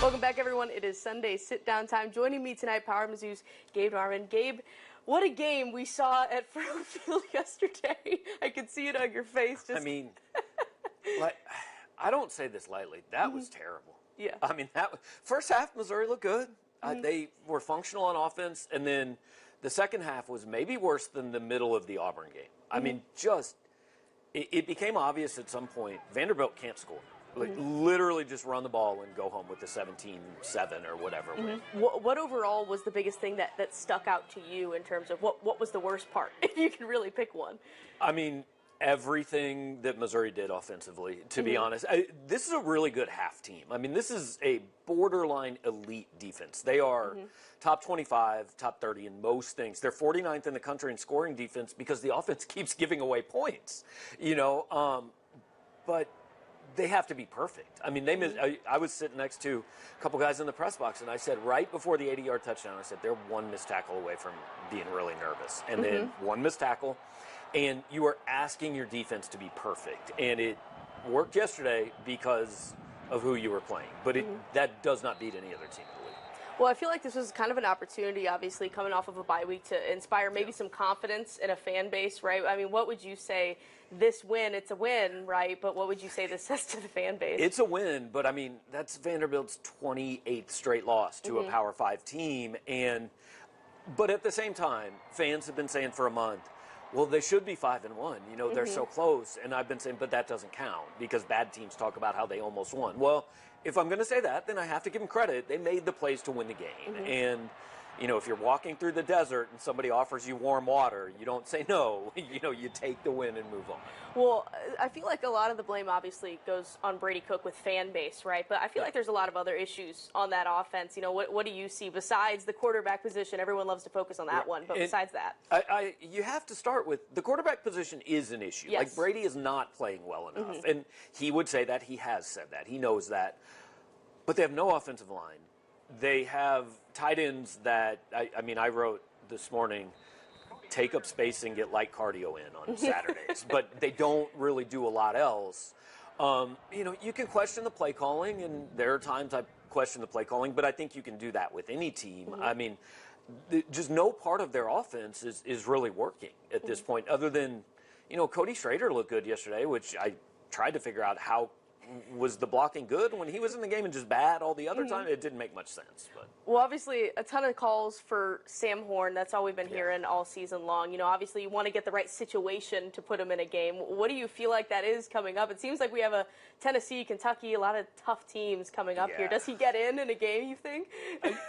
Welcome back, everyone. It is Sunday sit-down time. Joining me tonight, PowerMizzou's Gabe DeArmond. Gabe, what a game we saw at Furrow Field yesterday. I could see it on your face. I mean, I don't say this lightly. That was terrible. Yeah. I mean, first half, Missouri looked good. They were functional on offense, and then the second half was maybe worse than the middle of the Auburn game. I mean, it became obvious at some point Vanderbilt can't score. Like, literally just run the ball and go home with the 17-7 or whatever. What overall was the biggest thing that stuck out to you in terms of what was the worst part, if you can really pick one? I mean, everything that Missouri did offensively, to be honest. This is a really good half team. I mean, this is a borderline elite defense. They are top 25, top 30 in most things. They're 49th in the country in scoring defense because the offense keeps giving away points, you know. But they have to be perfect. I mean, I was sitting next to a couple guys in the press box, and I said right before the 80-yard touchdown, I said they're one missed tackle away from being really nervous. And then one missed tackle, and you are asking your defense to be perfect. And it worked yesterday because of who you were playing. But that does not beat any other team in the league. Well, I feel like this was kind of an opportunity, obviously, coming off of a bye week to inspire maybe some confidence in a fan base, right? I mean, what would you say this win? It's a win, right? But what would you say this says to the fan base? It's a win, but, I mean, that's Vanderbilt's 28th straight loss to a Power 5 team. But at the same time, fans have been saying for a month, well, they should be 5-1. You know, they're so close. And I've been saying, but that doesn't count because bad teams talk about how they almost won. Well, if I'm going to say that, then I have to give them credit. They made the plays to win the game. And, you know, if you're walking through the desert and somebody offers you warm water, you don't say no. You know, you take the win and move on. Well, I feel like a lot of the blame obviously goes on Brady Cook with fan base, right? But I feel like there's a lot of other issues on that offense. You know, what do you see besides the quarterback position? Everyone loves to focus on that one, but besides that, you have to start with the quarterback position is an issue. Yes. Like, Brady is not playing well enough, and he would say that. He has said that. He knows that. But they have no offensive line. They have tight ends that, I mean, I wrote this morning, take up space and get light cardio in on Saturdays. But they don't really do a lot else. You know, you can question the play calling, and there are times I question the play calling, but I think you can do that with any team. I mean, just no part of their offense is really working at this point, other than, you know, Cody Schrader looked good yesterday, which I tried to figure out how was the blocking good when he was in the game and just bad all the other time? It didn't make much sense. But. Well, obviously, a ton of calls for Sam Horn. That's all we've been hearing all season long. You know, obviously, you want to get the right situation to put him in a game. What do you feel like that is coming up? It seems like we have a Tennessee, Kentucky, a lot of tough teams coming up here. Does he get in a game, you think?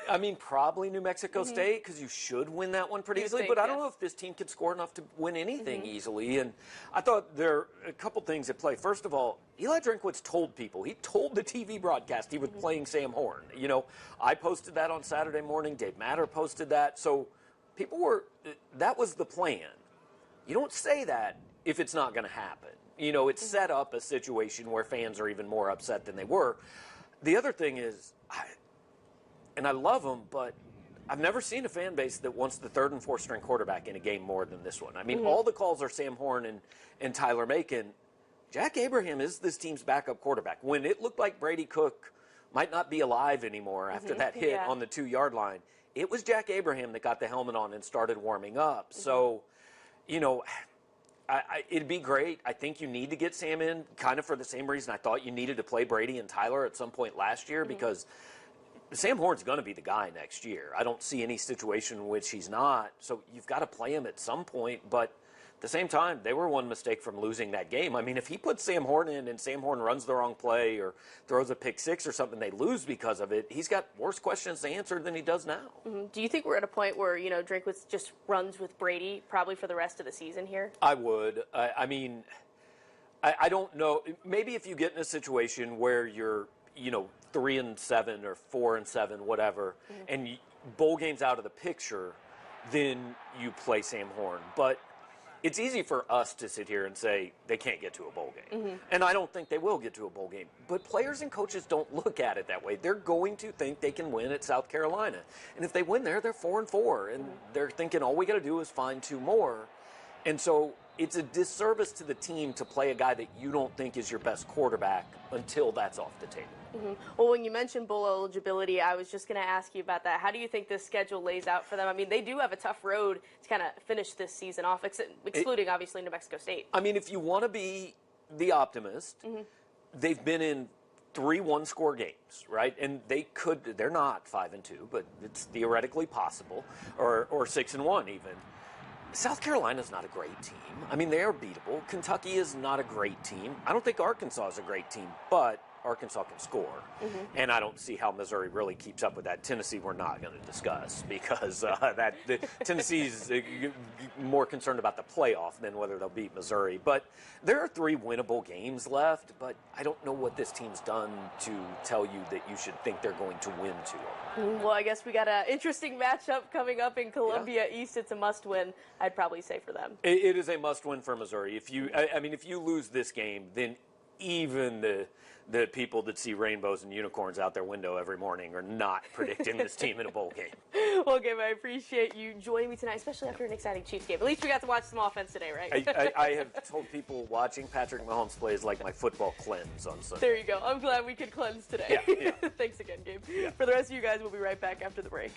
I mean, probably New Mexico State, because you should win that one pretty easily. But I don't know if this team could score enough to win anything easily. And I thought there are a couple things at play. First of all, Eli Drinkwitz told people, he told the TV broadcast he was playing Sam Horn. You know, I posted that on Saturday morning. Dave Matter posted that. So people were, that was the plan. You don't say that if it's not going to happen. You know, it set up a situation where fans are even more upset than they were. The other thing is, and I love them, but I've never seen a fan base that wants the third and fourth string quarterback in a game more than this one. I mean, all the calls are Sam Horn and Tyler Macon. Jack Abraham is this team's backup quarterback. When it looked like Brady Cook might not be alive anymore after that hit on the 2-yard line, it was Jack Abraham that got the helmet on and started warming up. So, you know, it'd be great. I think you need to get Sam in kind of for the same reason I thought you needed to play Brady and Tyler at some point last year because Sam Horn's going to be the guy next year. I don't see any situation in which he's not. So you've got to play him at some point, but at the same time, they were one mistake from losing that game. I mean, if he puts Sam Horn in and Sam Horn runs the wrong play or throws a pick six or something, they lose because of it, he's got worse questions to answer than he does now. Do you think we're at a point where, you know, Drinkwitz just runs with Brady probably for the rest of the season here? I would. I mean, I don't know. Maybe if you get in a situation where you're, you know, 3-7 or 4-7, whatever, and bowl game's out of the picture, then you play Sam Horn. But it's easy for us to sit here and say they can't get to a bowl game. And I don't think they will get to a bowl game. But players and coaches don't look at it that way. They're going to think they can win at South Carolina. And if they win there, they're 4-4. And they're thinking all we got to do is find 2 more. And so it's a disservice to the team to play a guy that you don't think is your best quarterback until that's off the table. Mm-hmm. Well, when you mentioned bowl eligibility, I was just going to ask you about that. How do you think this schedule lays out for them? I mean, they do have a tough road to kind of finish this season off, excluding, obviously, New Mexico State. I mean, if you want to be the optimist, they've been in 3 one-score games, right? And they're not 5-2, but it's theoretically possible, or 6-1 even. South Carolina's not a great team. I mean, they are beatable. Kentucky is not a great team. I don't think Arkansas is a great team, but Arkansas can score. And I don't see how Missouri really keeps up with that. Tennessee we're not going to discuss because Tennessee's more concerned about the playoff than whether they'll beat Missouri. But there are 3 winnable games left, but I don't know what this team's done to tell you that you should think they're going to win 2 of them. Well, I guess we got an interesting matchup coming up in Columbia East. It's a must-win, I'd probably say, for them. It is a must-win for Missouri. If you lose this game, then even the people that see rainbows and unicorns out their window every morning are not predicting this team in a bowl game. Well, Gabe, I appreciate you joining me tonight, especially after an exciting Chiefs game. At least we got to watch some offense today, right? I have told people watching Patrick Mahomes play is like my football cleanse on Sunday. There you go. I'm glad we could cleanse today. Yeah. Thanks again, Gabe. For the rest of you guys, we'll be right back after the break.